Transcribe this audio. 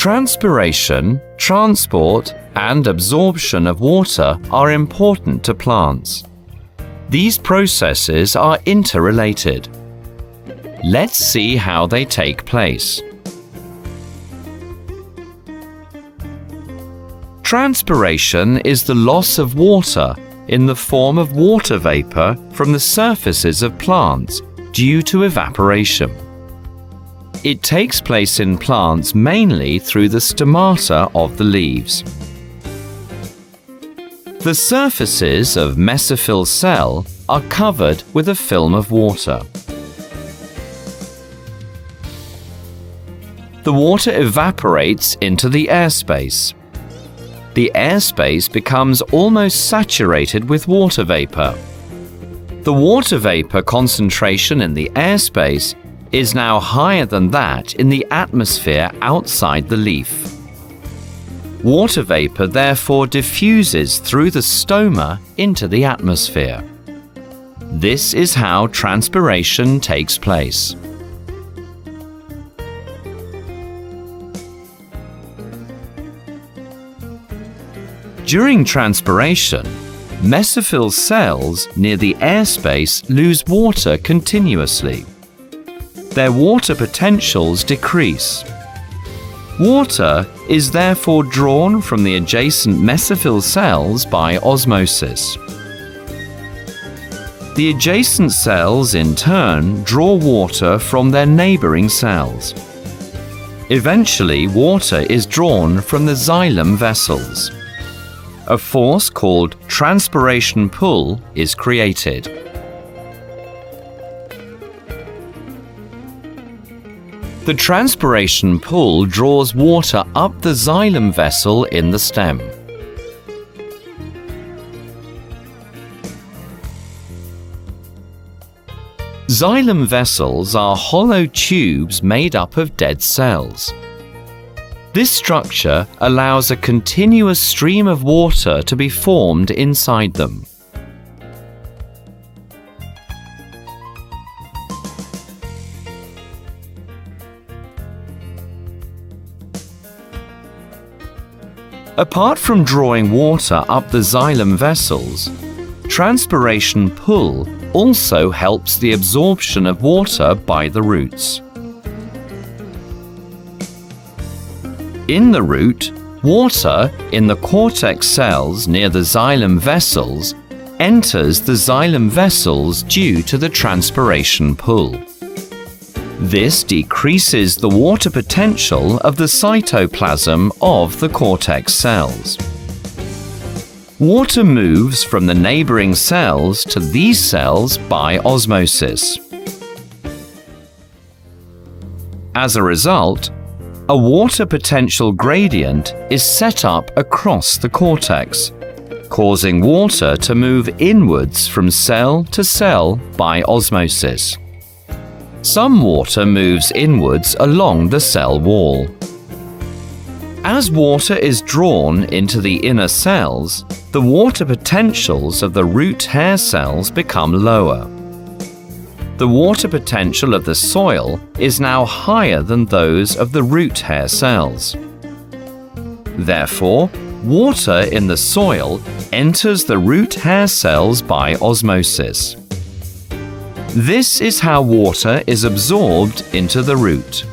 Transpiration, transport, and absorption of water are important to plants. These processes are interrelated. Let's see how they take place. Transpiration is the loss of water in the form of water vapor from the surfaces of plants due to evaporation. It takes place in plants mainly through the stomata of the leaves. The surfaces of mesophyll cell are covered with a film of water. The water evaporates into the airspace. The airspace becomes almost saturated with water vapor. The water vapor concentration in the airspace is now higher than that in the atmosphere outside the leaf. Water vapor therefore diffuses through the stoma into the atmosphere. This is how transpiration takes place. During transpiration, mesophyll cells near the airspace lose water continuously. Their water potentials decrease. Water is therefore drawn from the adjacent mesophyll cells by osmosis. The adjacent cells in turn draw water from their neighboring cells. Eventually, water is drawn from the xylem vessels. A force called transpiration pull is created. The transpiration pull draws water up the xylem vessel in the stem. Xylem vessels are hollow tubes made up of dead cells. This structure allows a continuous stream of water to be formed inside them. Apart from drawing water up the xylem vessels, transpiration pull also helps the absorption of water by the roots. In the root, water in the cortex cells near the xylem vessels enters the xylem vessels due to the transpiration pull. This decreases the water potential of the cytoplasm of the cortex cells. Water moves from the neighboring cells to these cells by osmosis. As a result, a water potential gradient is set up across the cortex, causing water to move inwards from cell to cell by osmosis. Some water moves inwards along the cell wall. As water is drawn into the inner cells, the water potentials of the root hair cells become lower. The water potential of the soil is now higher than those of the root hair cells. Therefore, water in the soil enters the root hair cells by osmosis. This is how water is absorbed into the root.